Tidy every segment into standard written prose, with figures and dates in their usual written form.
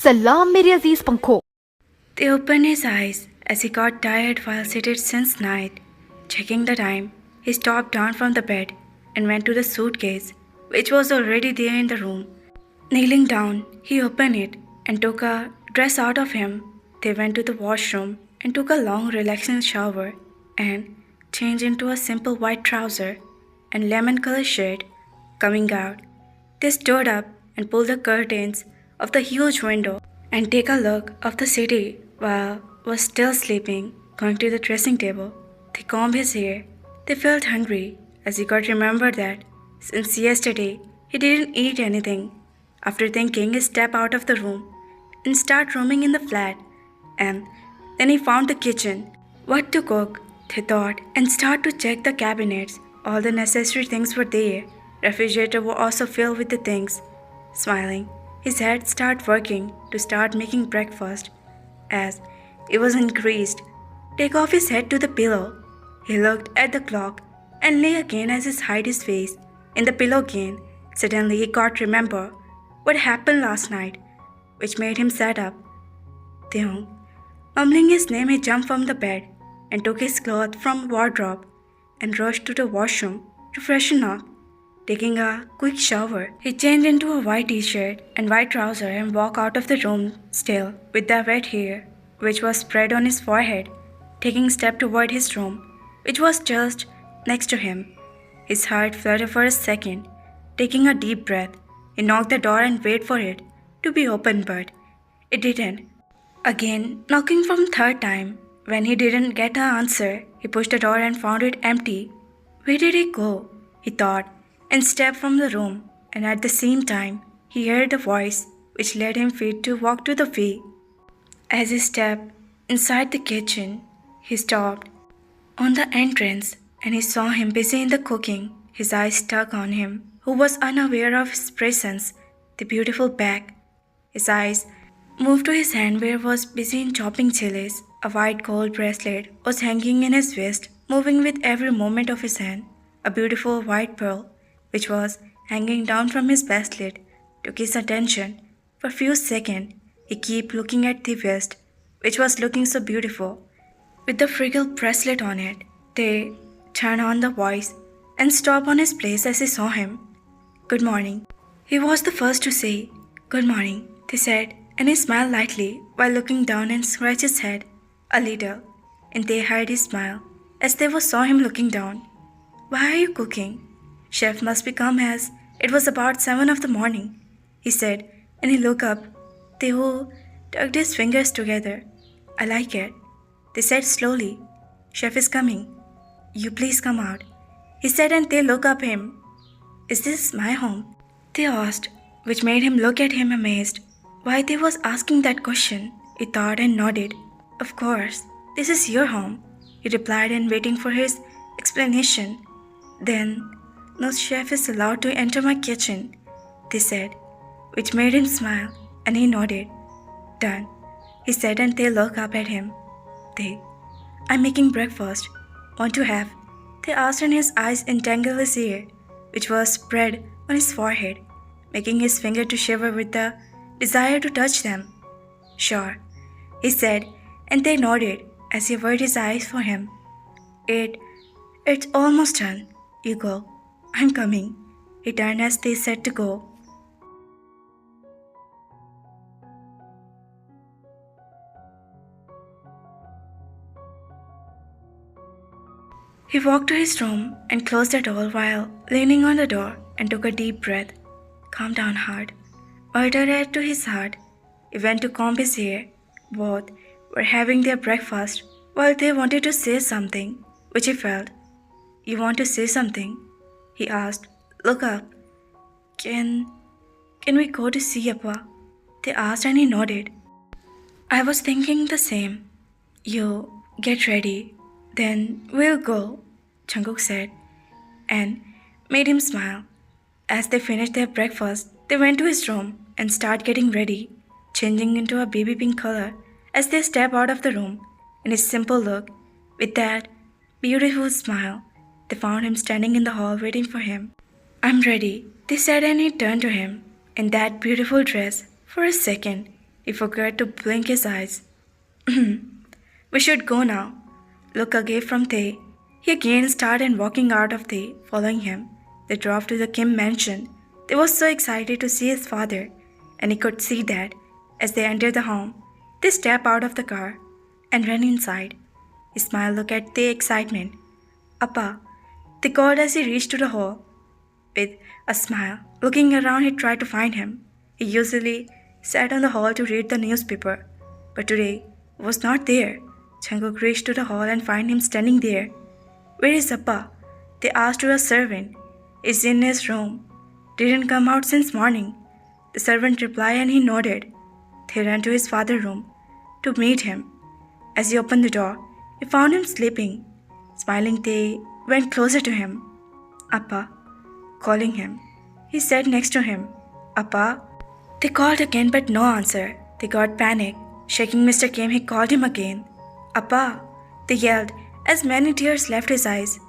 सलाम मेरे अजीज पंखों। They opened his eyes as he got tired while seated since night. Checking the time, he stopped down from the bed and went to the suitcase, which was already there in the room. Kneeling down, he opened it and took a dress out of him. They went to the washroom and took a long, relaxing shower and changed into a simple white trouser and lemon-colored shirt. Coming out, they stood up and pulled the curtains of the huge window and take a look of the city while was still sleeping. Going to the dressing table, they combed his hair. They felt hungry as he got remembered that since yesterday he didn't eat anything. After thinking, he stepped out of the room and started roaming in the flat. And then he found the kitchen. What to cook, they thought, and started to check the cabinets. All the necessary things were there. Refrigerator was also filled with the things. Smiling, his head started working to start making breakfast. As it was increased, take off his head to the pillow. He looked at the clock and lay again as he hid his face in the pillow again. Suddenly he got remember what happened last night, which made him sit up. Then, mumbling his name, he jumped from the bed and took his clothes from wardrobe and rushed to the washroom to freshen up. Taking a quick shower, he changed into a white t-shirt and white trouser and walked out of the room still with the wet hair which was spread on his forehead, taking a step toward his room, which was just next to him. His heart fluttered for a second. Taking a deep breath, he knocked the door and waited for it to be opened, but it didn't. Again, knocking from third time. When he didn't get an answer, he pushed the door and found it empty. Where did he go? He thought, and stepped from the room, and at the same time, he heard a voice which led him feet to walk to the way. As he stepped inside the kitchen, he stopped on the entrance and he saw him busy in the cooking. His eyes stuck on him, who was unaware of his presence, the beautiful bag. His eyes moved to his hand where was busy in chopping chilies. A white gold bracelet was hanging in his wrist, moving with every movement of his hand. A beautiful white pearl, which was hanging down from his bracelet, took his attention. For a few seconds, he kept looking at the wrist, which was looking so beautiful, with the fragile bracelet on it. They turned on the voice and stopped on his place as he saw him. "Good morning." He was the first to say, "Good morning," they said, and he smiled lightly while looking down and scratched his head a little, and they heard his smile as they saw him looking down. "Why are you cooking? Chef must be come as it was about 7 of the morning," he said, and he looked up. Theo tucked his fingers together. "I like it," they said slowly. "Chef is coming. You please come out," he said, and they looked up him. "Is this my home?" they asked, which made him look at him amazed. Why they was asking that question, he thought and nodded. "Of course, this is your home," he replied and waiting for his explanation. "Then, no chef is allowed to enter my kitchen," they said, which made him smile, and he nodded. "Done," he said, and they looked up at him. "I'm making breakfast. Want to have?" they asked, and his eyes entangled his ear, which was spread on his forehead, making his finger to shiver with the desire to touch them. "Sure," he said, and they nodded as he averted his eyes for him. It's almost done. You go. I'm coming," he turned as they said to go. He walked to his room and closed the door while leaning on the door and took a deep breath. "Calm down, heart," muttered to his heart. He went to comb his hair. Both were having their breakfast while they wanted to say something, which he felt. "You want to say something?" he asked. "Look up." Can we go to see Aapa?" they asked, and he nodded. "I was thinking the same. You get ready, then we'll go," Jungkook said, and made him smile. As they finished their breakfast, they went to his room and started getting ready, changing into a baby pink color as they stepped out of the room. In his simple look, with that beautiful smile, they found him standing in the hall waiting for him. "I'm ready," They said, and he turned to him in that beautiful dress. For a second, he forgot to blink his eyes. We should go now. Look away from Tae. He again started walking out of Tae, following him. They drove to the Kim mansion. They were so excited to see his father, and he could see that as they entered the home. They stepped out of the car and ran inside. He smiled, looked at the excitement. Appa, they called as he reached to the hall. With a smile, looking around, he tried to find him. He usually sat on the hall to read the newspaper, but today he was not there. Jungkook reached to the hall and found him standing there. Where is Appa? They asked to a servant. He's in his room. Didn't come out since morning. The servant replied and he nodded. They ran to his father's room to meet him. As he opened the door, he found him sleeping. Smiling, they went closer to him. Appa, calling him. He sat next to him. Appa. They called again but no answer. They got panicked. Shaking Mr. Kim, he called him again. Appa, they yelled as many tears left his eyes.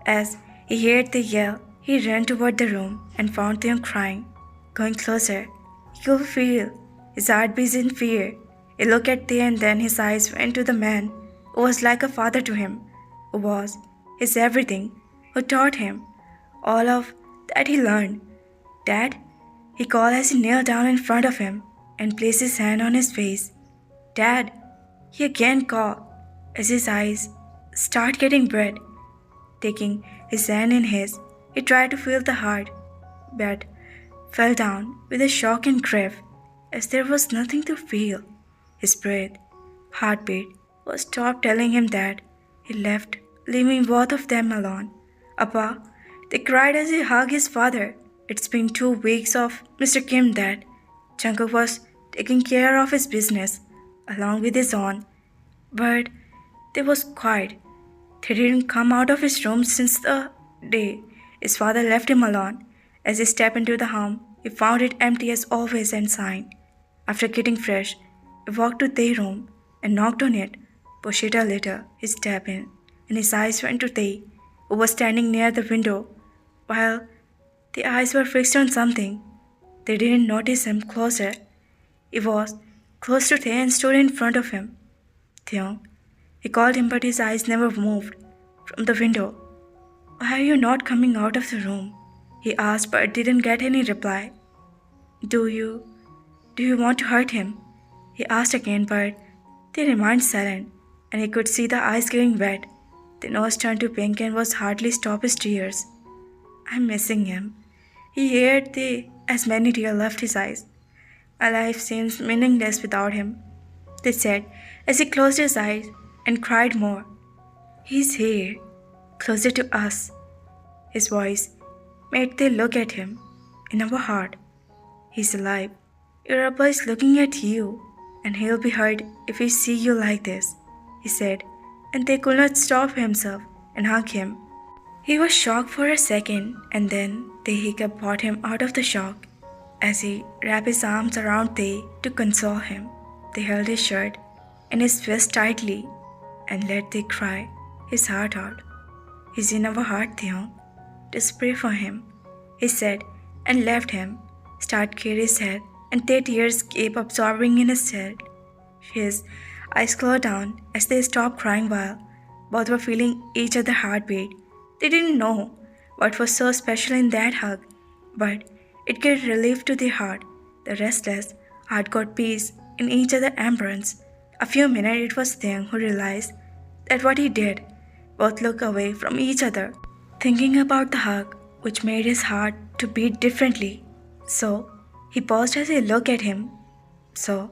As he heard the yell, he ran toward the room and found them crying. Going closer, he could feel his heart beat in fear. He looked at them and then his eyes went to the man who was like a father to him, who was his everything, who taught him all of that he learned. Dad, he called as he knelt down in front of him and placed his hand on his face. Dad, he again called as his eyes started getting red. Taking his hand in his, he tried to feel the heart, but fell down with a shock and grief as there was nothing to feel. His breath, heartbeat was stopped telling him that he left, leaving both of them alone. Appa, they cried as he hugged his father. It's been 2 weeks of Mr. Kim that Jungkook was taking care of his business along with his own, but they was quiet. They didn't come out of his room since the day his father left him alone. As he stepped into the home, he found it empty as always and sighed. After getting fresh, he walked to their room and knocked on it, pushed it a little. He stepped in, and his eyes went to Tae, who was standing near the window. While the eyes were fixed on something, they didn't notice him closer. He was close to Tae and stood in front of him. Theon, he called him, but his eyes never moved from the window. Why are you not coming out of the room? He asked, but didn't get any reply. Do you want to hurt him? He asked again, but they remained silent, and he could see the eyes getting wet. The nose turned to pink and was hardly stop his tears. I'm missing him. He heard as many tears left his eyes. My life seems meaningless without him, they said as he closed his eyes and cried more. He's here, closer to us. His voice made they look at him. In our heart, he's alive. Your Appa is looking at you, and he'll be hurt if he see you like this, he said, and they could not stop himself and hug him. He was shocked for a second, and then the hiccup brought him out of the shock. As he wrapped his arms around Tae to console him, they held his shirt and his fist tightly and let Tae cry his heart out. He's in our heart, Theon. Just pray for him, he said, and left him. Started carried his head, and Tae's tears kept absorbing in his head. His eyes closed down as they stopped crying while both were feeling each other's heartbeat. They didn't know what was so special in that hug, but it gave relief to their heart. The restless heart got peace in each other's embrace. A few minutes it was Theon who realized that what he did. Both looked away from each other, thinking about the hug, which made his heart to beat differently. So, he paused as he looked at him. So,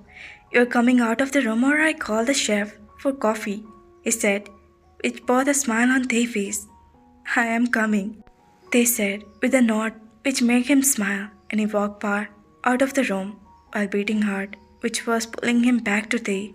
you're coming out of the room or I call the chef for coffee, he said, with both a smile on their face. I am coming, they said with a nod which made him smile, and he walked far out of the room while beating hard, which was pulling him back to Tae.